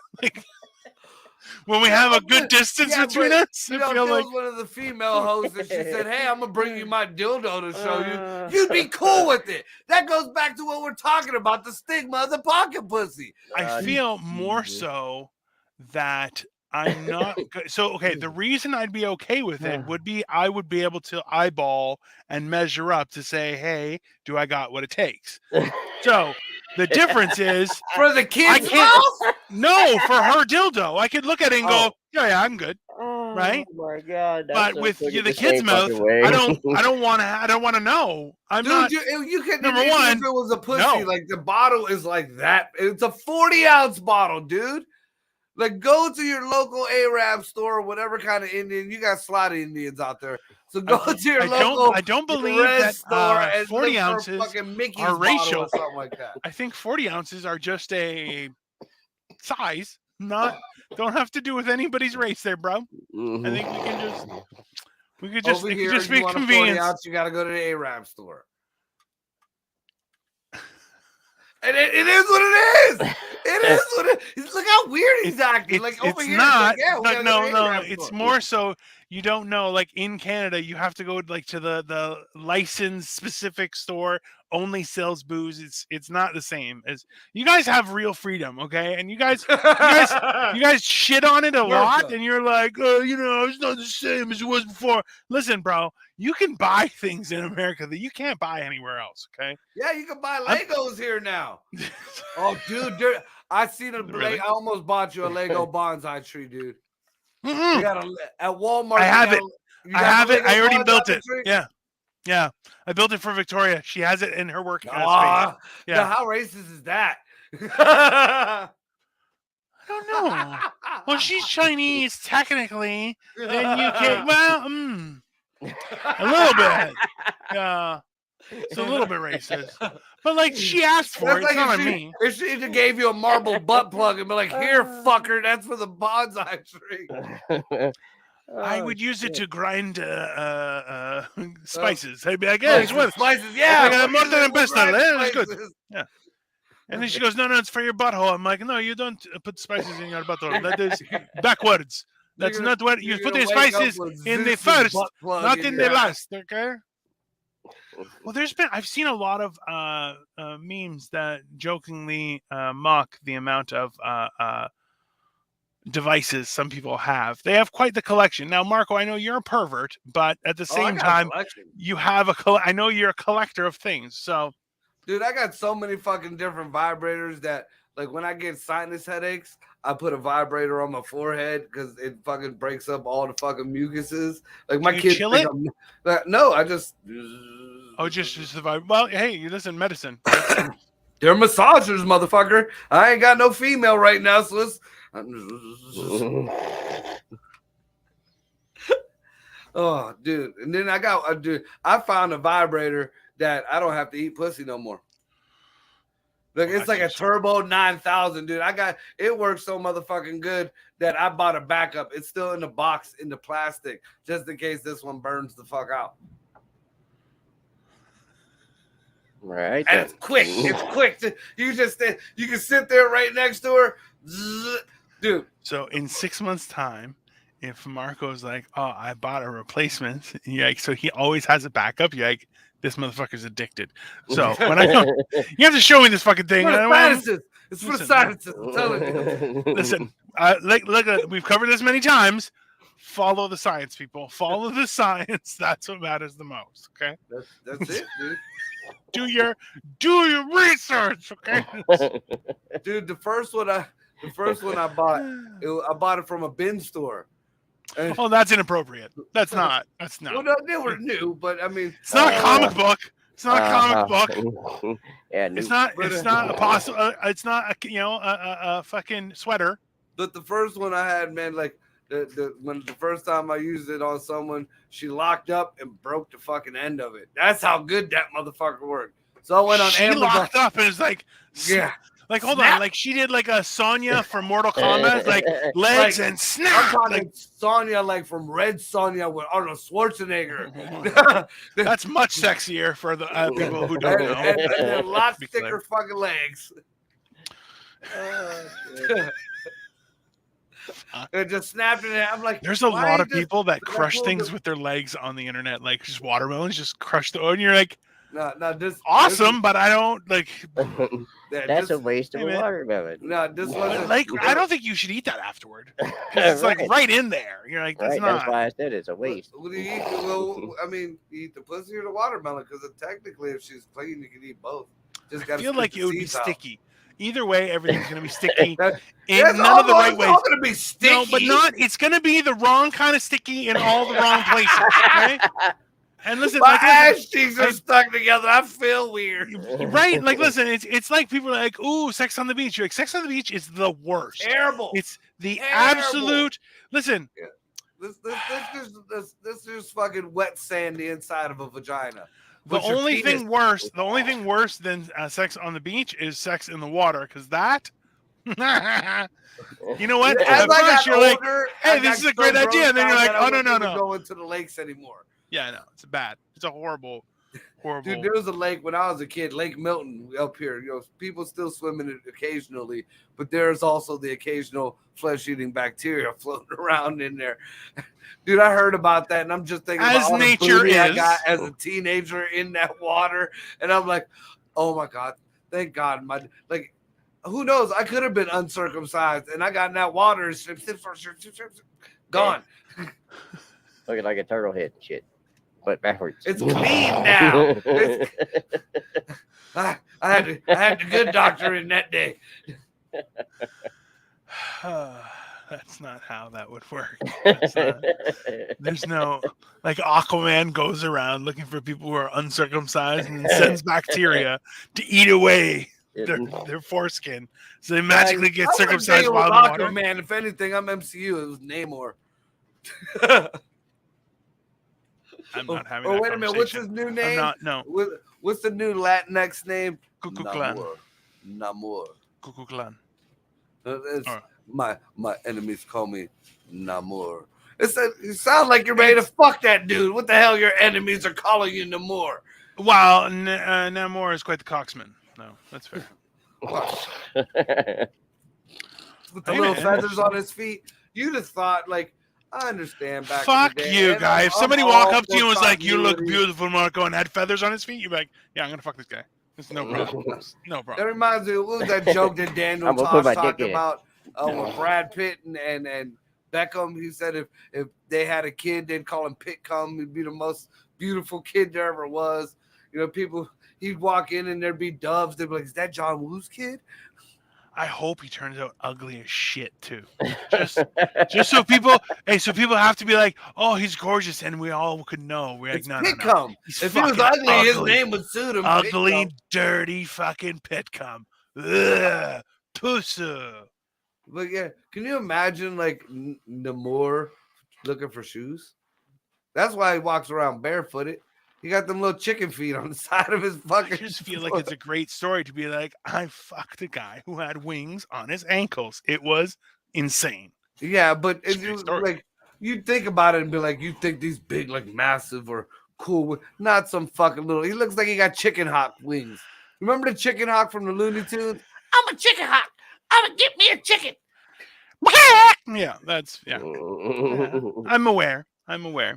when we have a good distance between us. I feel like one of the female hosts and she said, "Hey, I'm gonna bring you my dildo to show you." You'd be cool with it. That goes back to what we're talking about, the stigma of the pocket pussy. I feel more so that I'm not good. So, okay, the reason I'd be okay with it would be I would be able to eyeball and measure up to say, hey, do I got what it takes? So the difference is for the kid's mouth? No, for her dildo. I could look at it and go, yeah, I'm good. Right? Oh my god! But with the kid's mouth, I don't want to know. I'm Dude, not. You could number one. If it was a pussy, like the bottle is like that. It's a 40-ounce bottle, dude. Like, go to your local Arab store, whatever kind of Indian. You got slot Indians out there. So go to your local I don't believe Red that store and 40 look for ounces fucking Mickey's are bottle racial. or something like that. I think 40 ounces are just a size, don't have to do with anybody's race there, bro. Mhm. I think we could just Over it here, could just you be want a 40 convenience. ounce, you got to go to the Arab store. And it is what it is. It is what it is. Look how weird he's acting. Like over It's here, not. it's like, yeah, we gotta go to the No. Arab It's store. more so you don't know. Like in Canada, you have to go like to the licensed specific store. Only sells booze. It's not the same as you guys have real freedom, okay? And you guys shit on it a lot, and you're like, it's not the same as it was before. Listen, bro, you can buy things in America that you can't buy anywhere else, okay? Yeah, you can buy Legos here now. Oh, dude, I seen a Really? I almost bought you a Lego bonsai tree, dude. Mm-mm. You got at Walmart. I have it. I have it. I already bonsai built it. tree? Yeah. I built it for Victoria. She has it in her work space. Now, Yeah. how racist is that? I don't know. Well, she's Chinese, technically. Then you can. Well, a little bit. Yeah. It's a little bit racist. But, like, she asked for it. It's not on me. If she just gave you a marble butt plug and be like, here, fucker, that's for the bonsai tree. I would use it to grind spices. I'd be like, yeah, it's what spices. Yeah, like, more than a pistol. It's good. Spices. Yeah. And then she goes, no, it's for your butthole. I'm like, no, you don't put spices in your butthole. That is backwards. That's not what you put the spices in the first, not in the last. Okay. Well, I've seen a lot of memes that jokingly mock the amount of devices some people have. They have quite the collection. Now, Marco, I know you're a pervert, but at the same time, you have I know you're a collector of things. So, dude, I got so many fucking different vibrators that, like, when I get sinus headaches, I put a vibrator on my forehead because it fucking breaks up all the fucking mucuses. Like, my kids chill it? No, I just. Oh, just the vibe. Well, hey, listen, medicine. They're massagers, motherfucker. I ain't got no female right now, so let's. Oh, dude. And then I found a vibrator that I don't have to eat pussy no more. Like, it's like a Turbo 9000, dude. It works so motherfucking good that I bought a backup. It's still in the box, in the plastic, just in case this one burns the fuck out. Right. And it's quick. It's quick. You can sit there right next to her. Dude. So in 6 months' time, if Marco's like, oh, I bought a replacement, you're like, so he always has a backup, you're like, this motherfucker's addicted. So when I come, you have to show me this fucking thing. It's for the sinuses. I'm telling you. Listen, look, we've covered this many times. Follow the science, people. Follow the science. That's what matters the most. Okay. That's it, dude. Do your research, okay? Dude, the first one I bought, I bought it from a bin store. Oh, that's inappropriate. That's not. Well, no, they were new, but I mean, it's not a comic book. It's not a comic book. Yeah, it's not a possible. It's not a fucking sweater. But the first one I had, man, like the first time I used it on someone, she locked up and broke the fucking end of it. That's how good that motherfucker worked. So I went on Amazon. She locked up and it's like, yeah. Like, hold on, like she did like a Sonya from Mortal Kombat, like legs and snap. I'm talking like Sonya, like from Red Sonya with Arnold Schwarzenegger. That's much sexier for the people who don't know. And a lot thicker fucking legs. And just snapped it. I'm like, there's a lot of people that crush things with their legs on the internet, like just watermelons, just crush the. And you're like, no, this awesome, but I don't like. That's a waste of a watermelon. No, this wasn't like. I don't think you should eat that afterward. It's like right in there. You're like, that's not. That's why I said it's a waste. What do you eat? Well, I mean, you eat the pussy or the watermelon because technically, if she's clean, you can eat both. Just I feel like it would be sticky. Either way, everything's gonna be sticky. In none of the right ways. It's all gonna be sticky. No, but not. It's gonna be the wrong kind of sticky in all the wrong places. Okay. And listen, My like, ass cheeks are stuck together. I feel weird. Right? Like, listen, it's like people are like, "Ooh, Sex on the Beach." You're like, Sex on the Beach is the worst. Terrible. It's the Terrible. absolute. Listen, This is fucking wet sand the inside of a vagina. the only thing worse than Sex on the Beach is Sex in the Water, because that. You know what? As At I first got you're like, older, hey, I this got is a so great idea, and then you're grossed like, out oh, that I no, wouldn't no, even no. go into the lakes anymore. Yeah, no, it's bad. It's a horrible. Dude, there was a lake when I was a kid, Lake Milton up here. You know, people still swim in it occasionally, but there's also the occasional flesh-eating bacteria floating around in there. Dude, I heard about that, and I'm just thinking As about all the nature booty I is. got as a teenager in that water, and I'm like, oh my God, thank God. Who knows? I could have been uncircumcised, and I got in that water and gone. Looking like a turtle head and shit, but backwards. It's clean now. I had the good doctor in that day. That's not how that would work. There's no, like, Aquaman goes around looking for people who are uncircumcised and sends bacteria to eat away their foreskin, so they magically get circumcised while in the water. Man, if anything, I'm MCU. It was Namor. I'm not having. Oh, that wait a minute. What's his new name? I'm not. No. What's the new Latinx name? Cuckoo Namor. Cuckoo Clan. My enemies call me Namor. It sounds like you're ready to fuck that dude. What the hell? Your enemies are calling you Namor. Wow, Namor is quite the coxman. No, that's fair. With the little feathers on his feet, you'd have thought, like, I understand back Fuck in the day. you, guy. If somebody walked up to you and was like, "You look beautiful, Marco," and had feathers on his feet, you'd be like, "Yeah, I'm gonna fuck this guy. There's no problem. No problem." That reminds me of what was that joke that Daniel Tosh talked about with Brad Pitt and Beckham? He said if they had a kid, they'd call him Pitcom. He'd be the most beautiful kid there ever was. You know, people, he'd walk in and there'd be doves. They'd be like, "Is that John Woo's kid?" I hope he turns out ugly as shit too. Just so people have to be like, "Oh, he's gorgeous," and we all could know. We're like, no. If he was ugly, his name would suit him. Ugly, dirty, fucking Pitcom. Ugh, pussy. But yeah, can you imagine like Namor looking for shoes? That's why he walks around barefooted. He got them little chicken feet on the side of his fucking. I just feel like it's a great story to be like, I fucked a guy who had wings on his ankles. It was insane. Yeah, but like you think about it and be like, you think these big, like massive or cool, not some fucking little. He looks like he got chicken hawk wings. Remember the chicken hawk from the Looney Tunes? I'm a chicken hawk. I'm gonna get me a chicken. Yeah, yeah. I'm aware.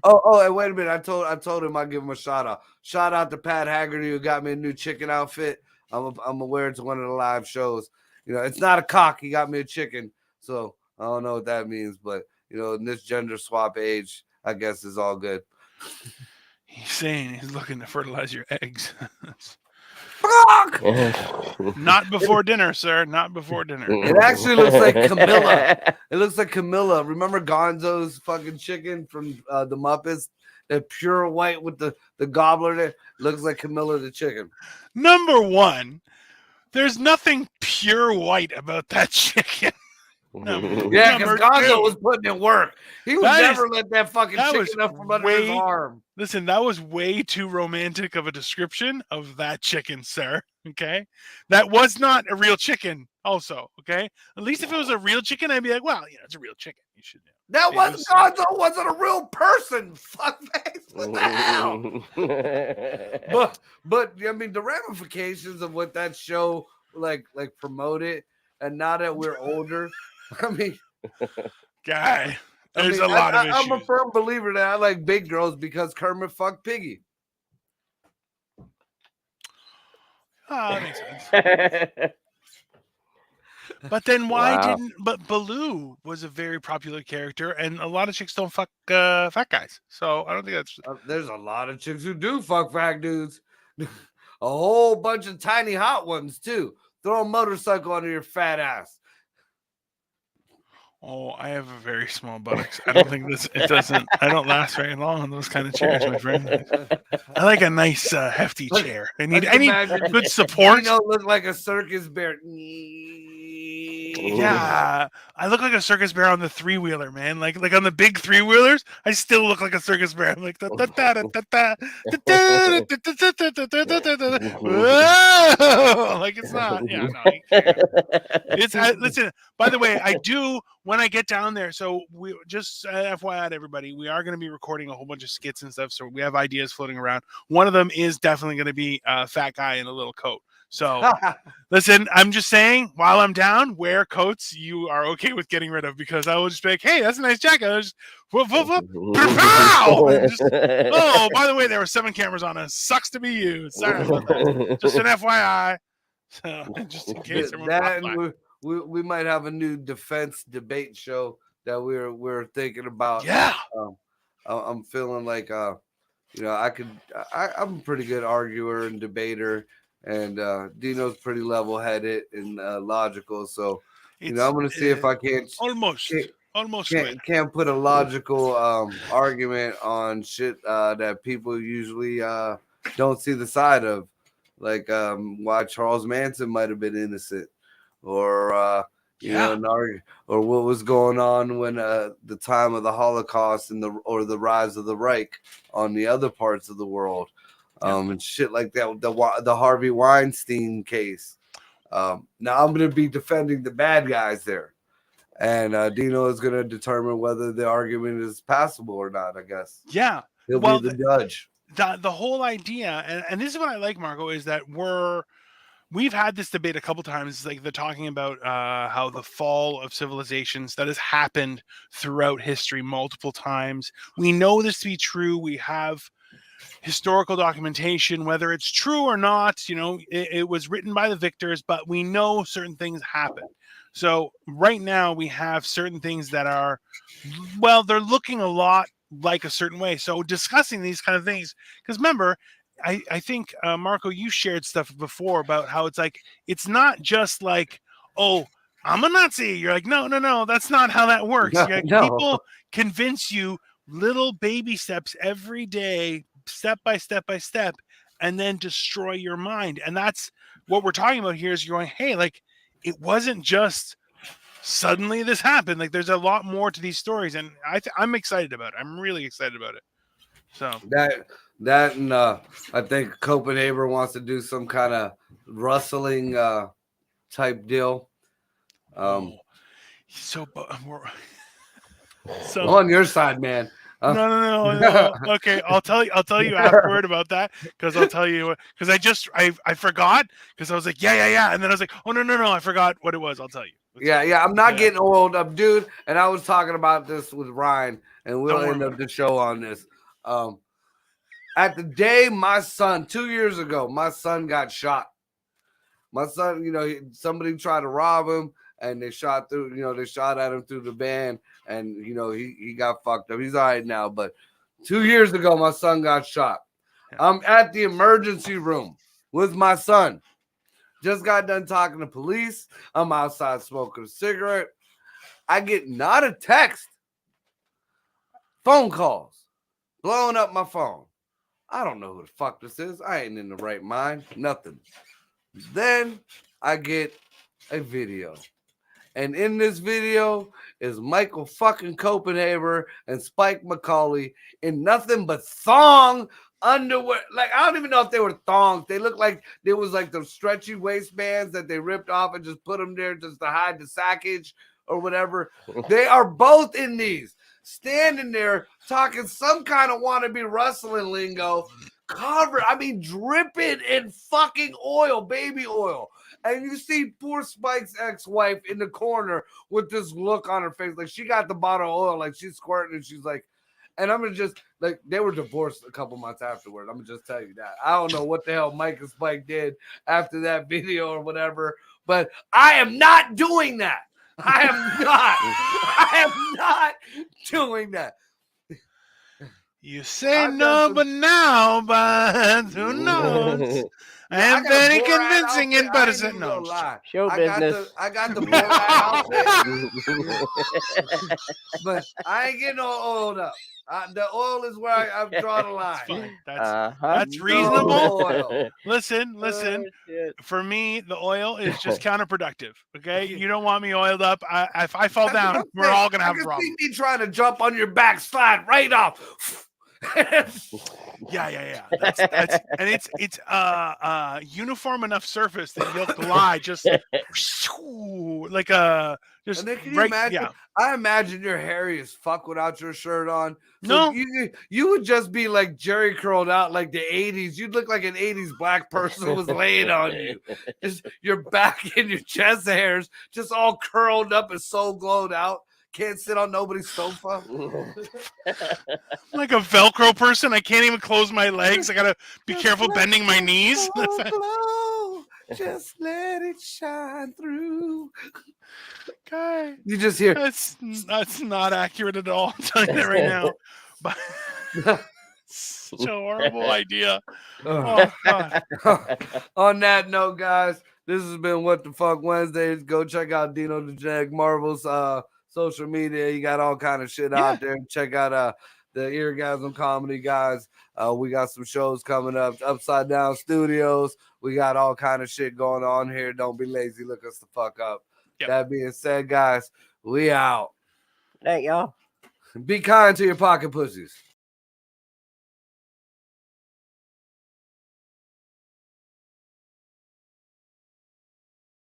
Oh, and wait a minute. I told him I'd give him a shout out. Shout out to Pat Haggerty who got me a new chicken outfit. I'm aware it's one of the live shows. You know, it's not a cock. He got me a chicken. So I don't know what that means, but you know, in this gender swap age, I guess is all good. He's saying he's looking to fertilize your eggs. Fuck! Not before dinner, sir. Not before dinner. It actually looks like Camilla. It looks like Camilla. Remember Gonzo's fucking chicken from the Muppets? That pure white with the gobbler there. Looks like Camilla the chicken. Number one, there's nothing pure white about that chicken. Yeah, because Gonzo was putting in work. He would never let that fucking chicken up from under his arm. Listen, that was way too romantic of a description of that chicken, sir. Okay? That was not a real chicken, also. Okay? At least if it was a real chicken, I'd be like, well, you know, it's a real chicken. You should know. That wasn't Gonzo, wasn't a real person. Fuckface. What the hell? but I mean, the ramifications of what that show like promoted, and now that we're older, I mean, guy, there's a lot of issues. I'm a firm believer that I like big girls because Kermit fucked Piggy. Oh, that makes sense. But then but Baloo was a very popular character, and a lot of chicks don't fuck fat guys. So I don't think that's. There's a lot of chicks who do fuck fat dudes. A whole bunch of tiny hot ones, too. Throw a motorcycle under your fat ass. Oh, I have a very small buttocks. I don't think I don't last very long on those kind of chairs, my friend. I like a nice, hefty chair. I need good support. Dino look like a circus bear. Yeah, I look like a circus bear on the 3-wheeler, man. Like on the big 3-wheelers, I still look like a circus bear. I'm like whoa! Like it's not. Yeah, no, you can't. It's listen. By the way, I do when I get down there. So we just FYI to everybody, we are going to be recording a whole bunch of skits and stuff. So we have ideas floating around. One of them is definitely going to be a fat guy in a little coat. So listen, I'm just saying, while I'm down, wear coats you are okay with getting rid of, because I will just be like, hey, that's a nice jacket. I'll just whoop, whoop, whoop, pow! Oh, by the way, there were 7 cameras on us. Sucks to be you. Sorry about that. Just an FYI. So, just in case we might have a new defense debate show that we're thinking about. Yeah. I'm feeling like I'm a pretty good arguer and debater, and Dino's pretty level-headed and logical. So I'm gonna see if I can't put a logical argument on shit that people usually don't see the side of, like why Charles Manson might have been innocent, or or what was going on when the time of the Holocaust and the rise of the Reich on the other parts of the world, and shit like that. The Harvey Weinstein case. Now I'm gonna be defending the bad guys there, and Dino is gonna determine whether the argument is passable or not. I guess. Yeah. He'll be the judge. The whole idea, and this is what I like, Marco, is that we've had this debate a couple times. Like they're talking about how the fall of civilizations that has happened throughout history multiple times. We know this to be true. We have historical documentation, whether it's true or not. It was written by the victors, but we know certain things happen. So right now we have certain things that are, well, they're looking a lot like a certain way. So discussing these kind of things, because remember, I think Marco, you shared stuff before about how it's like, it's not just like, oh, I'm a Nazi. You're like, no, that's not how that works. Like, people convince you little baby steps every day, step by step by step, and then destroy your mind. And that's what we're talking about here, is you're going, hey, like, it wasn't just suddenly this happened. Like, there's a lot more to these stories, and I'm excited about it. I'm really excited about it. So that and I think Copenhagen wants to do some kind of rustling type deal. So I'm on your side, man. No. Okay, I'll tell you afterward about that, because I'll tell you, because I forgot, because I was like, yeah, and then I was like, oh no, I forgot what it was. I'll tell you. Yeah, I'm not getting oiled up, dude. And I was talking about this with Ryan, and we'll end up the show on this. At the day my son, 2 years ago, my son got shot. My son, somebody tried to rob him, and they shot at him through the van, and he got fucked up. He's all right now, but 2 years ago, my son got shot. I'm at the emergency room with my son. Just got done talking to police. I'm outside smoking a cigarette. I get not a text, phone calls, blowing up my phone. I don't know who the fuck this is. I ain't in the right mind. Nothing. Then I get a video. And in this video is Michael fucking Copenhagen and Spike McCauley in nothing but thong underwear. Like, I don't even know if they were thongs. They looked like there was like those stretchy waistbands that they ripped off and just put them there just to hide the sackage or whatever. They are both in these, standing there talking some kind of wannabe wrestling lingo, dripping in fucking oil, baby oil. And you see poor Spike's ex-wife in the corner with this look on her face, like she got the bottle of oil, like she's squirting, and she's like, and I'm gonna just, like, they were divorced a couple months afterward. I'm gonna just tell you that. I don't know what the hell Mike and Spike did after that video or whatever, but I am not doing that. I am not doing that. You say no, but now, but who knows? I am got a very Borat convincing in outfit. I ain't person. even No, gonna I'm just lie. Show I business. got the Borat outfit, but I ain't getting all oiled up. The oil is where I'm drawing the line. fine. Uh-huh. That's No reasonable. oil. Listen. Oh, shit. For me, the oil is just counterproductive. Okay, you don't want me oiled up. If I fall down, we're all gonna have a I problem. can see me trying to jump on your back, slide right off. Yeah. That's and it's uniform enough surface that you'll glide just like a just And then can you right. imagine? Yeah. I imagine you're hairy as fuck without your shirt on. So No. you would just be like Jerry curled out like the 80s. You'd look like an 80s black person was laying on you. Just your back and your chest hairs just all curled up and so glowed out. Can't sit on nobody's sofa. I'm like a Velcro person. I can't even close my legs. I gotta be careful bending my knees. Glow, just let it shine through. Okay. You just hear That's not accurate at all. I'm telling you that right now. But such a horrible idea. Oh God. On that note, guys, this has been What the Fuck Wednesdays. Go check out Dino the Jag Marvel's social media. You got all kind of shit out there. Check out the Eargasm Comedy guys. We got some shows coming up. Upside Down Studios. We got all kind of shit going on here. Don't be lazy. Look us the fuck up. Yep. That being said, guys, we out. Thank y'all. Be kind to your pocket pussies.